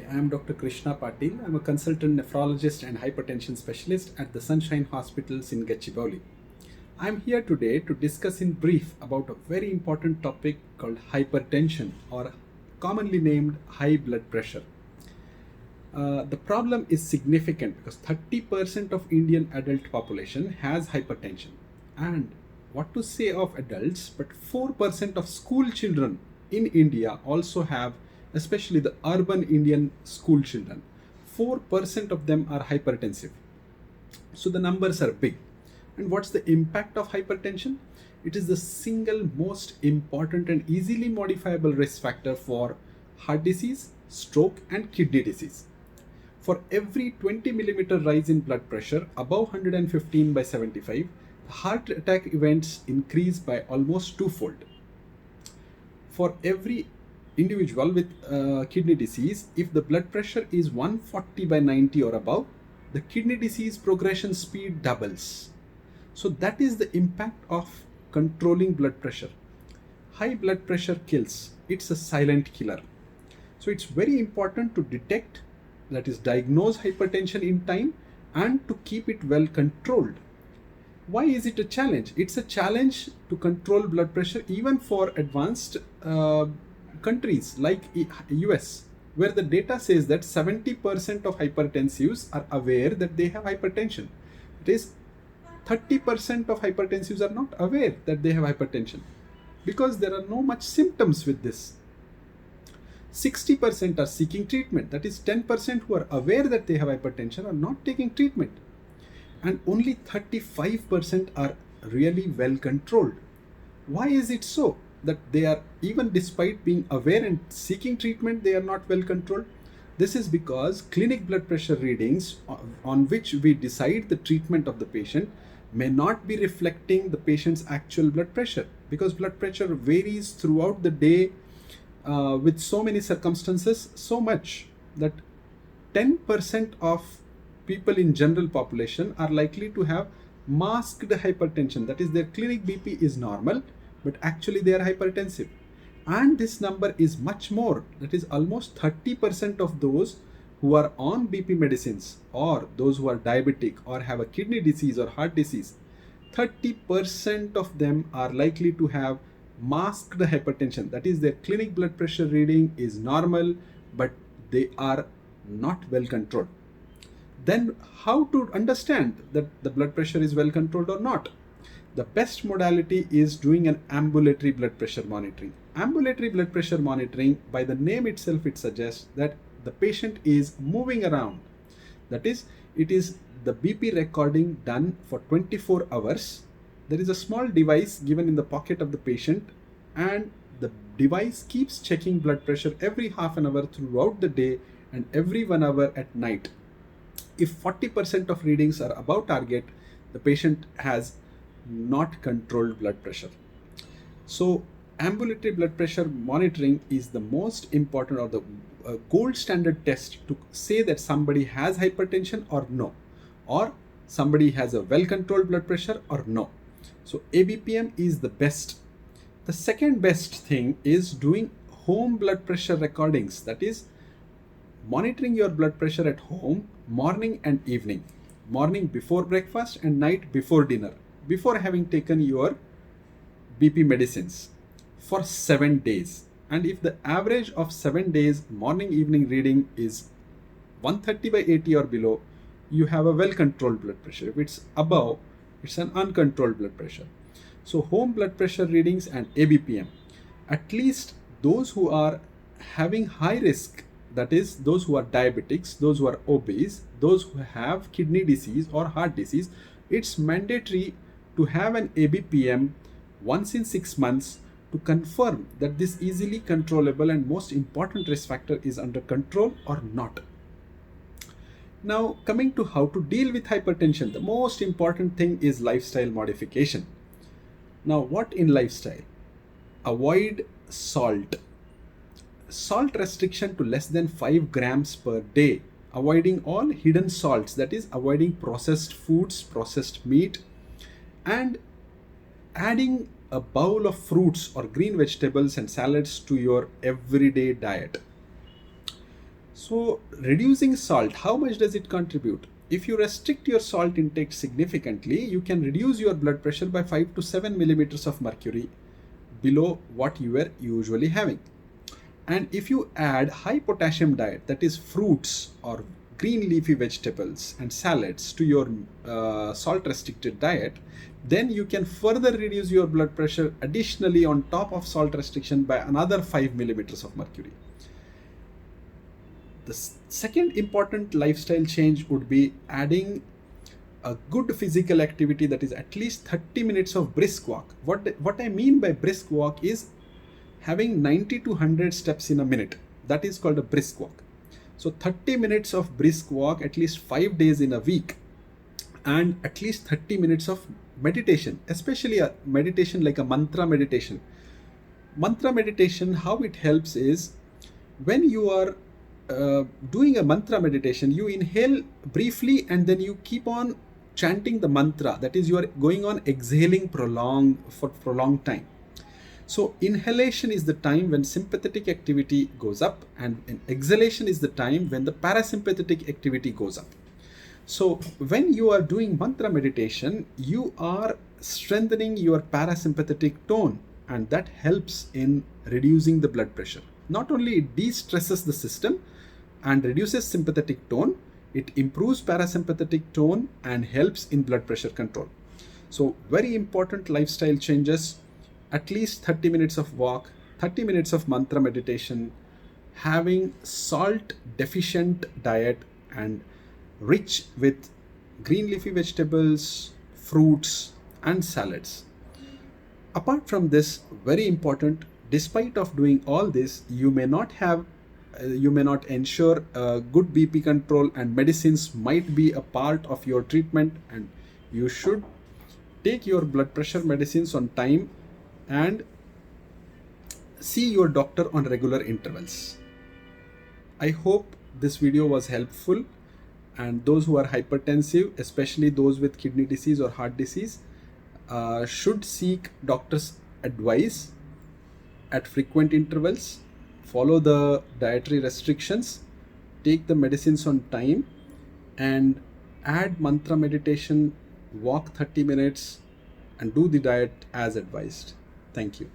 I am Dr. Krishna Patil. I'm a consultant nephrologist and hypertension specialist at the Sunshine Hospitals in Gachibowli. I'm here today to discuss in brief about a very important topic called hypertension, or commonly named high blood pressure. The problem is significant because 30% of Indian adult population has hypertension. And what to say of adults, but 4% of school children in India also have, especially the urban Indian school children. 4% of them are hypertensive. So the numbers are big. And what's the impact of hypertension? It is the single most important and easily modifiable risk factor for heart disease, stroke, and kidney disease. For every 20 millimeter rise in blood pressure above 115 by 75, heart attack events increase by almost twofold. For every individual with kidney disease, if the blood pressure is 140 by 90 or above, the kidney disease progression speed doubles. So that is the impact of controlling blood pressure. High blood pressure kills. It's a silent killer. So it's very important to detect, that is diagnose hypertension in time, and to keep it well controlled. Why is it a challenge? It's a challenge to control blood pressure even for advanced countries like US, where the data says that 70% of hypertensives are aware that they have hypertension. It is 30% of hypertensives are not aware that they have hypertension because there are no much symptoms with this. 60% are seeking treatment. That is 10% who are aware that they have hypertension are not taking treatment. And only 35% are really well controlled. Why is it so that they are, even despite being aware and seeking treatment, they are not well controlled? This is because clinic blood pressure readings on which we decide the treatment of the patient may not be reflecting the patient's actual blood pressure, because blood pressure varies throughout the day with so many circumstances, so much that 10% of people in general population are likely to have masked hypertension. That is, their clinic BP is normal, but actually they are hypertensive. And this number is much more. That is almost 30% of those who are on BP medicines, or those who are diabetic or have a kidney disease or heart disease. 30% of them are likely to have masked hypertension. That is, their clinic blood pressure reading is normal, but they are not well controlled. Then how to understand that the blood pressure is well controlled or not? The best modality is doing an ambulatory blood pressure monitoring. Ambulatory blood pressure monitoring, by the name itself, it suggests that the patient is moving around. That is, it is the BP recording done for 24 hours. There is a small device given in the pocket of the patient, and the device keeps checking blood pressure every half an hour throughout the day and every 1 hour at night. If 40% of readings are above target, the patient has not controlled blood pressure. So ambulatory blood pressure monitoring is the most important, or the gold standard test to say that somebody has hypertension or no, or somebody has a well controlled blood pressure or no. So ABPM is the best. The second best thing is doing home blood pressure recordings. That is, monitoring your blood pressure at home morning and evening. Morning before breakfast and night before dinner, before having taken your BP medicines, for 7 days. And if the average of 7 days morning evening reading is 130 by 80 or below, you have a well controlled blood pressure. If it's above, it's an uncontrolled blood pressure. So home blood pressure readings and ABPM, at least those who are having high risk, that is those who are diabetics, those who are obese, those who have kidney disease or heart disease, it's mandatory to have an ABPM once in 6 months to confirm that this easily controllable and most important risk factor is under control or not. Now, coming to how to deal with hypertension, the most important thing is lifestyle modification. Now, what in lifestyle? Avoid salt. Salt restriction to less than 5 grams per day. Avoiding all hidden salts, that is, avoiding processed foods, processed meat, and adding a bowl of fruits or green vegetables and salads to your everyday diet. So reducing salt, how much does it contribute? If you restrict your salt intake significantly, you can reduce your blood pressure by 5 to 7 millimeters of mercury below what you were usually having. And if you add high potassium diet, that is fruits or green leafy vegetables and salads, to your salt restricted diet, then you can further reduce your blood pressure additionally on top of salt restriction by another 5 millimeters of mercury. The second important lifestyle change would be adding a good physical activity, that is at least 30 minutes of brisk walk. What I mean by brisk walk is having 90 to 100 steps in a minute. That is called a brisk walk. So 30 minutes of brisk walk at least 5 days in a week, and at least 30 minutes of meditation, especially a meditation like a mantra meditation. Mantra meditation, how it helps is, when you are doing a mantra meditation, you inhale briefly and then you keep on chanting the mantra. That is, you are going on exhaling for prolonged time. So inhalation is the time when sympathetic activity goes up, and exhalation is the time when the parasympathetic activity goes up. So when you are doing mantra meditation, you are strengthening your parasympathetic tone, and that helps in reducing the blood pressure. Not only it de-stresses the system and reduces sympathetic tone, it improves parasympathetic tone and helps in blood pressure control. So very important lifestyle changes: at least 30 minutes of walk, 30 minutes of mantra meditation, having salt deficient diet and rich with green leafy vegetables, fruits and salads. Apart from this, very important, despite of doing all this, you may not ensure good BP control, and medicines might be a part of your treatment, and you should take your blood pressure medicines on time and see your doctor on regular intervals. I hope this video was helpful, and those who are hypertensive, especially those with kidney disease or heart disease, should seek doctor's advice at frequent intervals, follow the dietary restrictions, take the medicines on time, and add mantra meditation, walk 30 minutes, and do the diet as advised. Thank you.